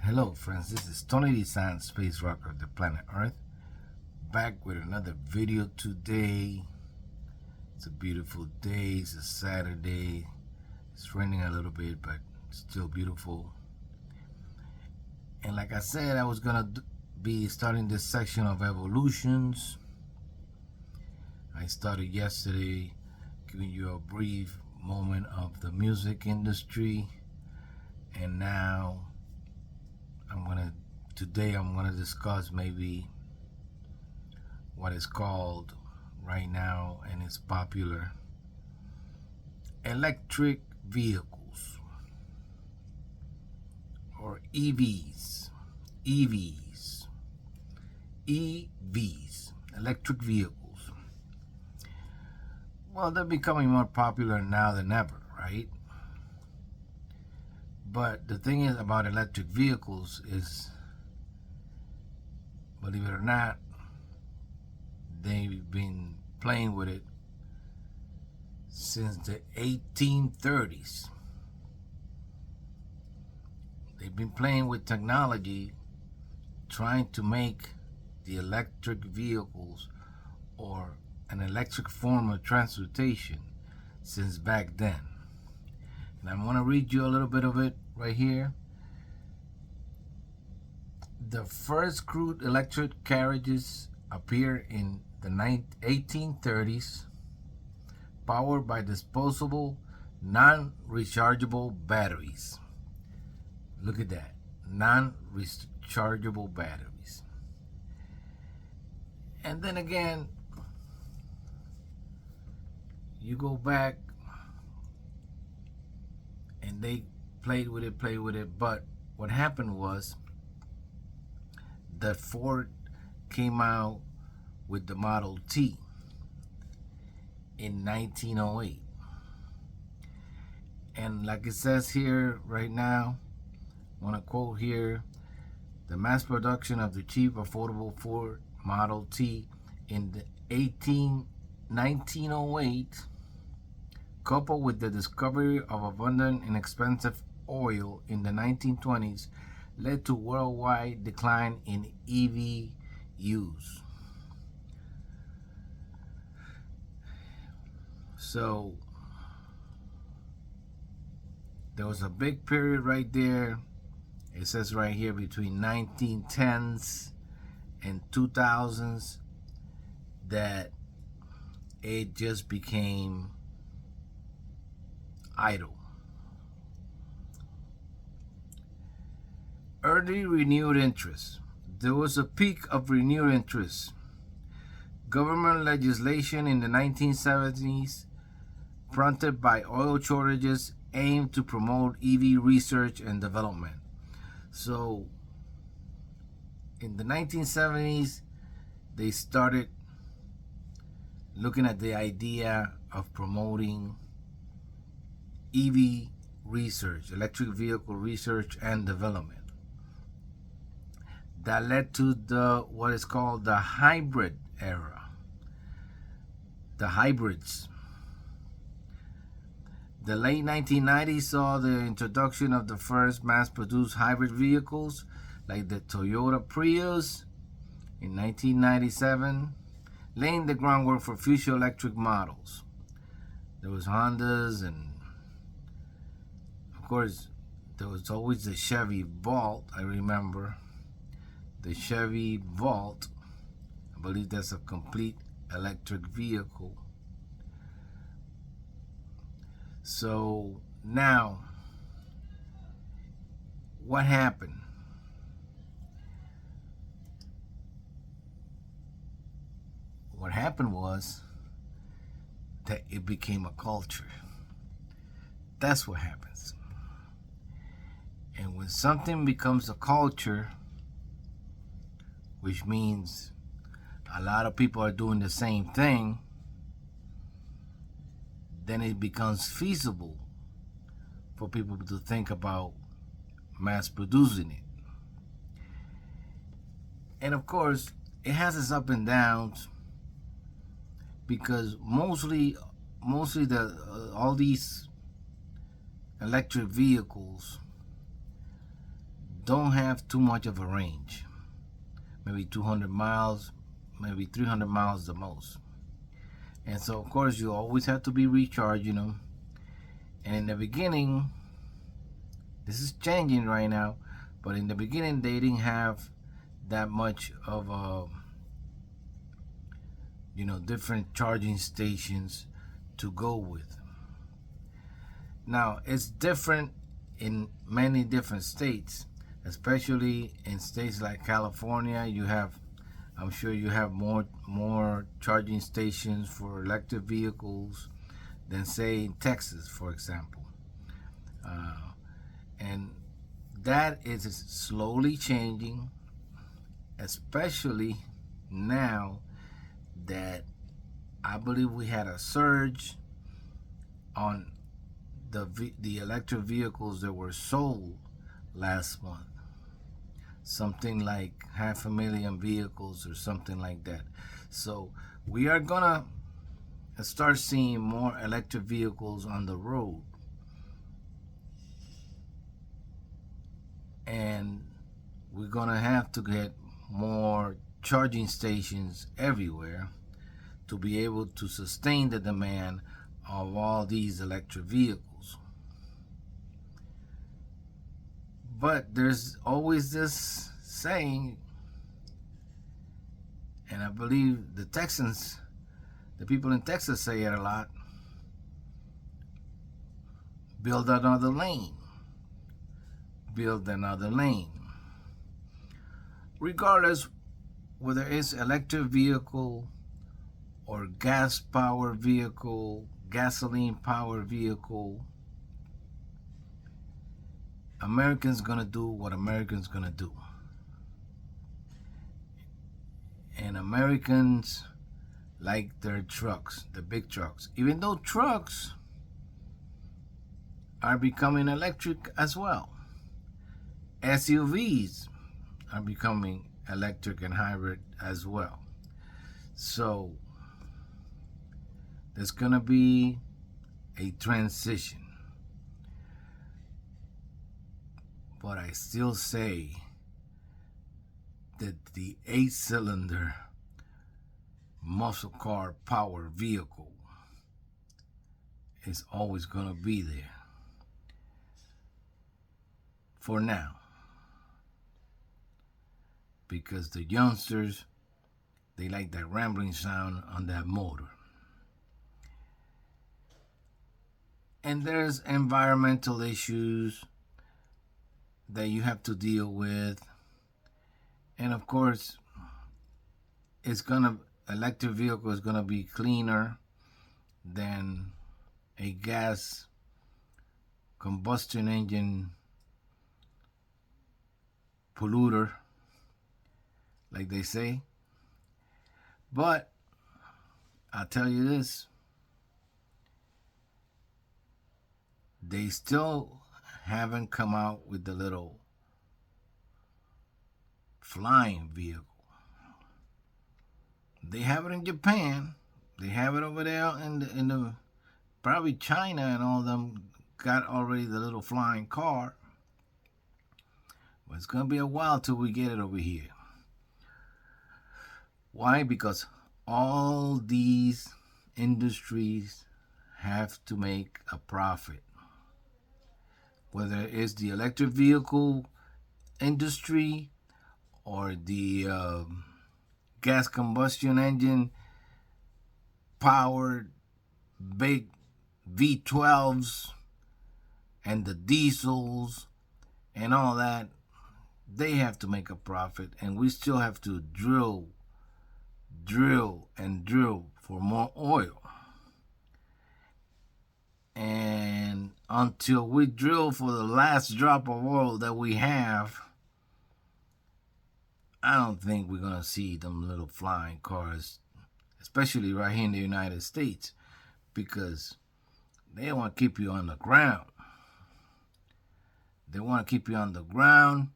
Hello friends, this is Tony Design, Space Rocker of the planet Earth, back with another video today. It's a beautiful day, it's a Saturday. It's raining a little bit, but still beautiful. And like I said, I was gonna be starting this section of evolutions. I started yesterday, giving you a brief moment of the music industry, and now today I'm gonna discuss maybe what is called right now, and it's popular, electric vehicles, or EVs, electric vehicles. Well, they're becoming more popular now than ever, right? But the thing is about electric vehicles is, believe it or not, they've been playing with it since the 1830s. They've been playing with technology, trying to make the electric vehicles or an electric form of transportation since back then. And I'm going to read you a little bit of it right here. The first crude electric carriages appeared in the 1830s, powered by disposable, non-rechargeable batteries. Look at that, non-rechargeable batteries. And then again, you go back, and they played with it, but what happened was that Ford came out with the Model T in 1908. And like it says here right now, I want to quote here, the mass production of the cheap, affordable Ford Model T in the 1908, coupled with the discovery of abundant, inexpensive oil in the 1920s, led to worldwide decline in EV use. So there was a big period right there. It says right here between 1910s and 2000s that it just became idle. Early renewed interest. There was a peak of renewed interest. Government legislation in the 1970s, prompted by oil shortages, aimed to promote EV research and development. So in the 1970s, they started looking at the idea of promoting EV research, electric vehicle research and development. That led to what is called the hybrid era, the hybrids. The late 1990s saw the introduction of the first mass-produced hybrid vehicles, like the Toyota Prius in 1997, laying the groundwork for future electric models. There was Hondas, and of course there was always the Chevy Volt. I remember the Chevy Volt. I believe that's a complete electric vehicle. So now, what happened? What happened was that it became a culture. That's what happens. And when something becomes a culture, which means a lot of people are doing the same thing, then it becomes feasible for people to think about mass producing it. And of course, it has its up and downs, because mostly all these electric vehicles, don't have too much of a range. Maybe 200 miles, maybe 300 miles the most. And so, of course, you always have to be recharging them. And in the beginning, this is changing right now, but in the beginning, they didn't have that much of a, different charging stations to go with. Now, it's different in many different states, especially in states like California. I'm sure you have more charging stations for electric vehicles than, say, in Texas, for example. And that is slowly changing, especially now that I believe we had a surge on the electric vehicles that were sold last month. Something like 500,000 vehicles or something like that. So we are gonna start seeing more electric vehicles on the road. And we're gonna have to get more charging stations everywhere to be able to sustain the demand of all these electric vehicles. But there's always this saying, and I believe the people in Texas say it a lot: build another lane. Build another lane. Regardless whether it's electric vehicle or gas powered vehicle, gasoline powered vehicle, Americans gonna do what Americans gonna do. And Americans like their trucks, the big trucks. Even though trucks are becoming electric as well. SUVs are becoming electric and hybrid as well. So there's gonna be a transition. But I still say that the 8-cylinder muscle car power vehicle is always gonna be there for now. Because the youngsters, they like that rambling sound on that motor. And there's environmental issues that you have to deal with. And of course, electric vehicle is gonna be cleaner than a gas combustion engine polluter, like they say. But I'll tell you this, they still haven't come out with the little flying vehicle. They have it in Japan. They have it over there in the probably China, and all of them got already the little flying car. But it's gonna be a while till we get it over here. Why? Because all these industries have to make a profit. Whether it's the electric vehicle industry or the gas combustion engine powered big V12s and the diesels and all that, they have to make a profit, and we still have to drill for more oil. And until we drill for the last drop of oil that we have, I don't think we're going to see them little flying cars, especially right here in the United States, because they want to keep you on the ground. They want to keep you on the ground,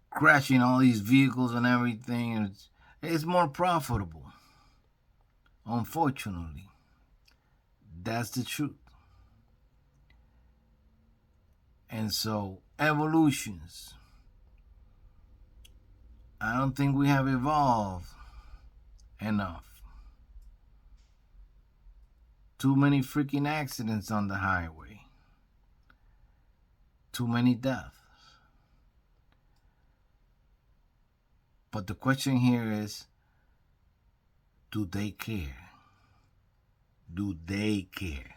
crashing all these vehicles and everything. It's more profitable. Unfortunately, that's the truth. And so evolutions. I don't think we have evolved enough. Too many freaking accidents on the highway. Too many deaths. But the question here is, do they care? Do they care?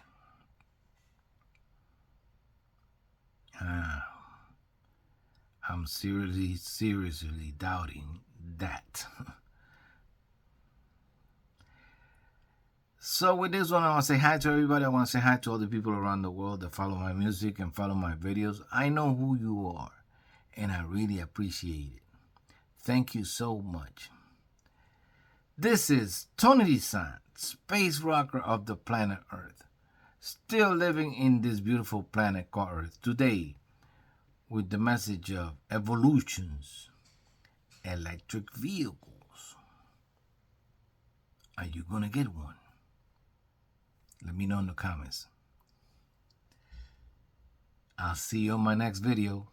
I'm seriously doubting that. So with this one, I want to say hi to everybody. I want to say hi to all the people around the world that follow my music and follow my videos. I know who you are, and I really appreciate it. Thank you so much. This is Tony DeSant, space rocker of the planet Earth, still living in this beautiful planet called Earth today with the message of evolutions, electric vehicles. Are you going to get one? Let me know in the comments. I'll see you on my next video.